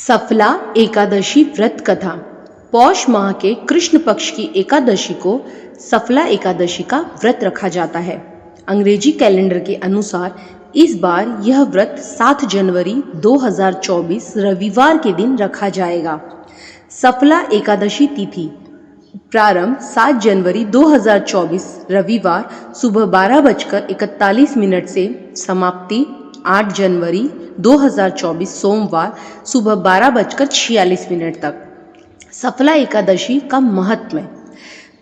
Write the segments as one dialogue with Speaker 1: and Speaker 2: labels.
Speaker 1: सफला एकादशी व्रत कथा। पौष माह के कृष्ण पक्ष की एकादशी को सफला एकादशी का व्रत रखा जाता है। अंग्रेजी कैलेंडर के अनुसार इस बार यह व्रत 7 जनवरी 2024 रविवार के दिन रखा जाएगा। सफला एकादशी तिथि प्रारंभ 7 जनवरी 2024 रविवार सुबह 12:41 से समाप्ति 8 जनवरी 2024 सोमवार सुबह 12:46 तक। सफला एकादशी का महत्व।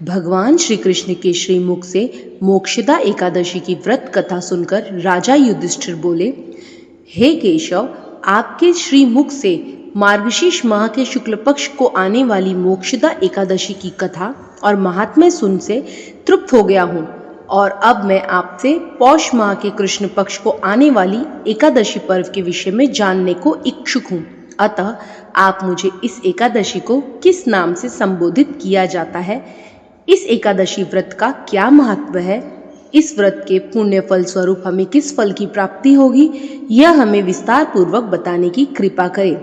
Speaker 1: भगवान श्री कृष्ण के श्रीमुख से मोक्षदा एकादशी की व्रत कथा सुनकर राजा युधिष्ठिर बोले, हे केशव, आपके श्रीमुख से मार्गशीर्ष माह के शुक्ल पक्ष को आने वाली मोक्षदा एकादशी की कथा और महात्म्य सुन से तृप्त हो गया हूँ, और अब मैं आपसे पौष माह के कृष्ण पक्ष को आने वाली एकादशी पर्व के विषय में जानने को इच्छुक हूँ। अतः आप मुझे इस एकादशी को किस नाम से संबोधित किया जाता है, इस एकादशी व्रत का क्या महत्व है, इस व्रत के पुण्य फल स्वरूप हमें किस फल की प्राप्ति होगी, यह हमें विस्तार पूर्वक बताने की कृपा करें।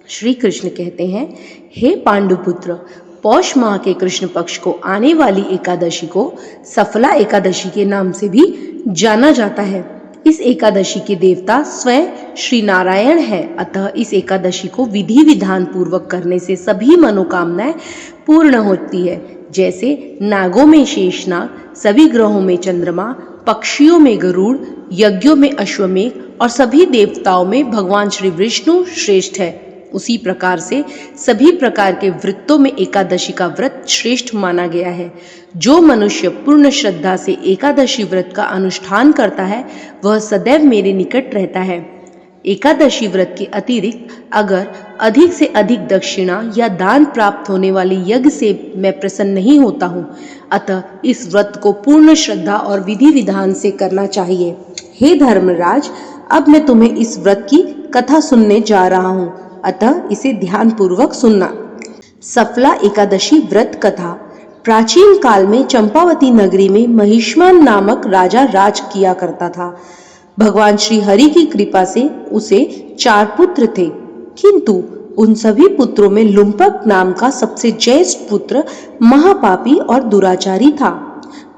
Speaker 1: श्री कृष्ण कहते हैं, हे पांडुपुत्र, पौष माह के कृष्ण पक्ष को आने वाली एकादशी को सफला एकादशी के नाम से भी जाना जाता है। इस एकादशी के देवता स्वयं श्री नारायण है। अतः इस एकादशी को विधि विधान पूर्वक करने से सभी मनोकामनाएं पूर्ण होती है। जैसे नागों में शेषनाग, सभी ग्रहों में चंद्रमा, पक्षियों में गरुड़, यज्ञों में अश्वमेघ और सभी देवताओं में भगवान श्री विष्णु श्रेष्ठ है, उसी प्रकार से सभी प्रकार के व्रतों में एकादशी का व्रत श्रेष्ठ माना गया है। जो मनुष्य पूर्ण श्रद्धा से एकादशी व्रत का अनुष्ठान करता है वह सदैव मेरे निकट रहता है। एकादशी व्रत के अतिरिक्त अगर अधिक से अधिक दक्षिणा या दान प्राप्त होने वाले यज्ञ से मैं प्रसन्न नहीं होता हूँ, अतः इस व्रत को पूर्ण श्रद्धा और विधि विधान से करना चाहिए। हे धर्मराज, अब मैं तुम्हें इस व्रत की कथा सुनने जा रहा हूँ, अतः इसे ध्यान पूर्वक सुनना। सफला एकादशी व्रत कथा। प्राचीन काल में चंपावती नगरी में महिष्मान नामक राजा राज किया करता था। भगवान श्री हरि की कृपा से उसे 4 पुत्र थे, किंतु उन सभी पुत्रों में लुम्पक नाम का सबसे ज्येष्ठ पुत्र महापापी और दुराचारी था।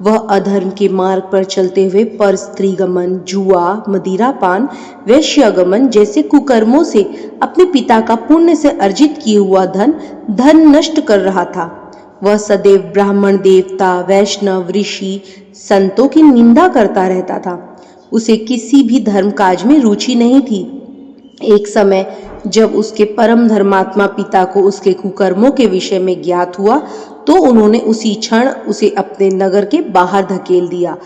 Speaker 1: वह अधर्म के मार्ग पर चलते हुए पर स्त्रीगमन, जुआ, मदिरापान, वैश्यगमन जैसे कुकर्मों से अपने पिता का पुण्य से अर्जित किया हुआ धन नष्ट कर रहा था। वह सदैव ब्राह्मण, देवता, वैष्णव, ऋषि, संतों की निंदा करता रहता था। उसे किसी भी धर्म काज में रुचि नहीं थी। एक समय जब उसके परम धर्मात्मा पिता को उसके कुकर्मों के विषय में ज्ञात हुआ तो उन्होंने उसी क्षण उसे अपने नगर के बाहर धकेल दिया।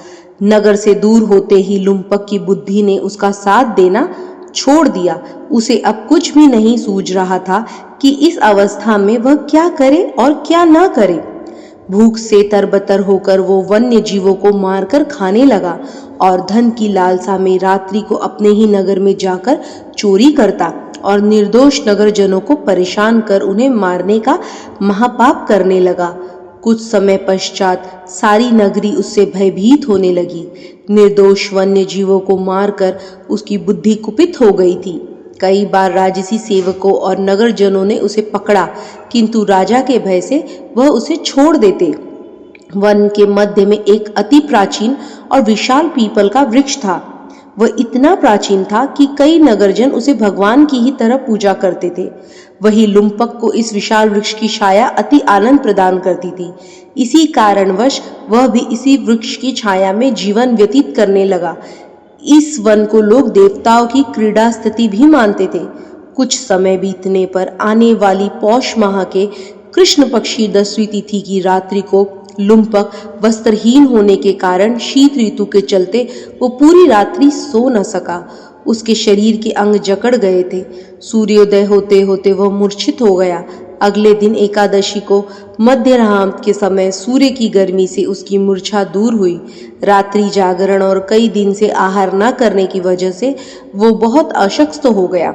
Speaker 1: नगर से दूर होते ही लुम्पक की बुद्धि ने उसका साथ देना छोड़ दिया। उसे अब कुछ भी नहीं सूझ रहा था कि इस अवस्था में वह क्या करे और क्या ना करे। भूख से तरबतर होकर वो वन्य जीवों को मारकर खाने लगा और धन की लालसा में रात्रि को अपने ही नगर में जाकर चोरी करता और निर्दोष नगरजनों को परेशान कर उन्हें मारने का महापाप करने लगा। कुछ समय पश्चात सारी नगरी उससे भयभीत होने लगी। निर्दोष वन्य जीवों को मारकर उसकी बुद्धि कुपित हो गई थी। कई बार राजसी सेवकों और नगरजनों ने उसे पकड़ा, किंतु राजा के भय से वह उसे छोड़ देते। वन के मध्य में एक अति प्राचीन और विशाल पीपल का वृक्ष था। वह इतना प्राचीन था कि कई नगरजन उसे भगवान की ही तरह पूजा करते थे। वही लुम्पक को इस विशाल वृक्ष की छाया अति आनंद प्रदान करती थी। इसी कारणवश वह भी इसी वृक्ष की छाया में जीवन व्यतीत करने लगा। इस वन को लोग देवताओं की क्रीड़ा स्थिति भी मानते थे। कुछ समय बीतने पर आने वाली पौष माह के कृष्ण पक्षी 10वीं तिथि की रात्रि को लुम्पक वस्त्रहीन होने के कारण शीत ऋतु के चलते वो पूरी रात्रि सो न सका। उसके शरीर के अंग जकड़ गए थे। सूर्योदय होते होते वह मूर्छित हो गया। अगले दिन एकादशी को मध्यराह्न के समय सूर्य की गर्मी से उसकी मूर्छा दूर हुई। रात्रि जागरण और कई दिन से आहार न करने की वजह से वो बहुत अशक्त हो गया।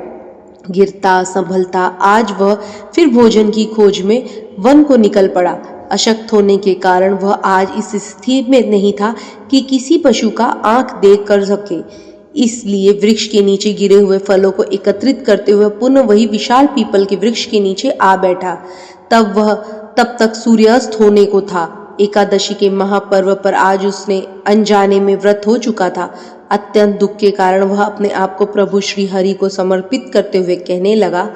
Speaker 1: गिरता संभलता आज वह फिर भोजन की खोज में वन को निकल पड़ा। अशक्त होने के कारण वह आज इस स्थिति में नहीं था कि किसी पशु का आंख देख कर सके। इसलिए वृक्ष के नीचे गिरे हुए फलों को एकत्रित करते हुए पुनः वही विशाल पीपल के वृक्ष के नीचे आ बैठा। तब तक सूर्यास्त होने को था। एकादशी के महापर्व पर आज उसने अनजाने में व्रत हो चुका था। अत्यंत दुख के कारण वह अपने आप को प्रभु श्री हरि को समर्पित करते हुए कहने लगा,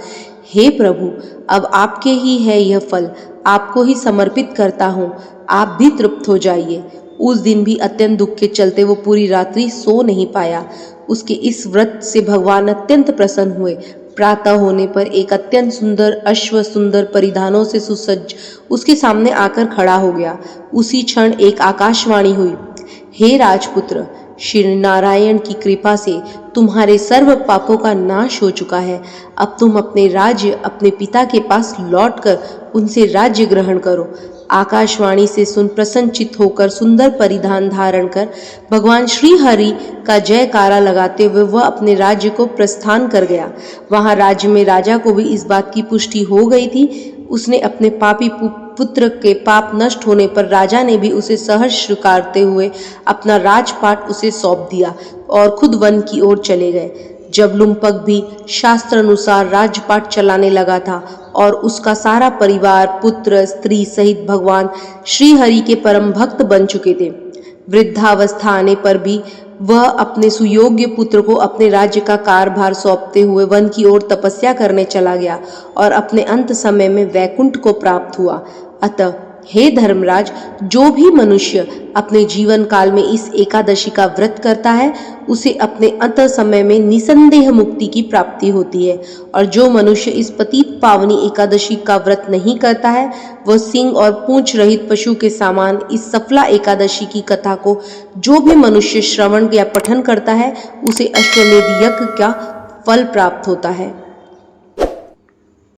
Speaker 1: हे प्रभु, अब आपके ही है यह फल, आपको ही समर्पित करता हूँ, आप भी तृप्त हो जाइए। उस दिन भी अत्यंत दुख के चलते वो पूरी रात्रि सो नहीं पाया। उसके इस व्रत से भगवान अत्यंत प्रसन्न हुए। प्रातः होने पर एक अत्यंत सुंदर अश्व सुंदर परिधानों से सुसज्ज उसके सामने आकर खड़ा हो गया। उसी क्षण एक आकाशवाणी हुई, हे राजपुत्र, श्री नारायण की कृपा से तुम्हारे सर्व पापों का नाश हो चुका है। अब तुम अपने राज्य अपने पिता के पास लौटकर उनसे राज्य ग्रहण करो। आकाशवाणी से सुन प्रसन्नचित होकर सुंदर परिधान धारण कर भगवान श्री हरि का जयकारा लगाते हुए वह अपने राज्य को प्रस्थान कर गया। वहां राज्य में राजा को भी इस बात की पुष्टि हो गई थी। उसने अपने पापी पुत्र के पाप नष्ट होने पर राजा ने भी उसे सहर्ष स्वीकारते हुए अपना राजपाट उसे सौंप दिया और खुद वन की ओर चले गए। जब लुम्पक भी शास्त्र अनुसार राजपाट चलाने लगा था और उसका सारा परिवार पुत्र स्त्री सहित भगवान श्री हरि के परम भक्त बन चुके थे। वृद्धावस्था आने पर भी वह अपने सुयोग्य पुत्र को अपने राज्य का कार्यभार सौंपते हुए वन की ओर तपस्या करने चला गया और अपने अंत समय में वैकुंठ को प्राप्त हुआ। अतः हे धर्मराज, जो भी मनुष्य अपने जीवन काल में इस एकादशी का व्रत करता है उसे अपने अंत समय में निसंदेह मुक्ति की प्राप्ति होती है, और जो मनुष्य इस पतित पावनी एकादशी का व्रत नहीं करता है वह सिंह और पूंछ रहित पशु के समान इस सफला एकादशी की कथा को जो भी मनुष्य श्रवण या पठन करता है उसे अश्वमेध यज्ञ का फल प्राप्त होता है।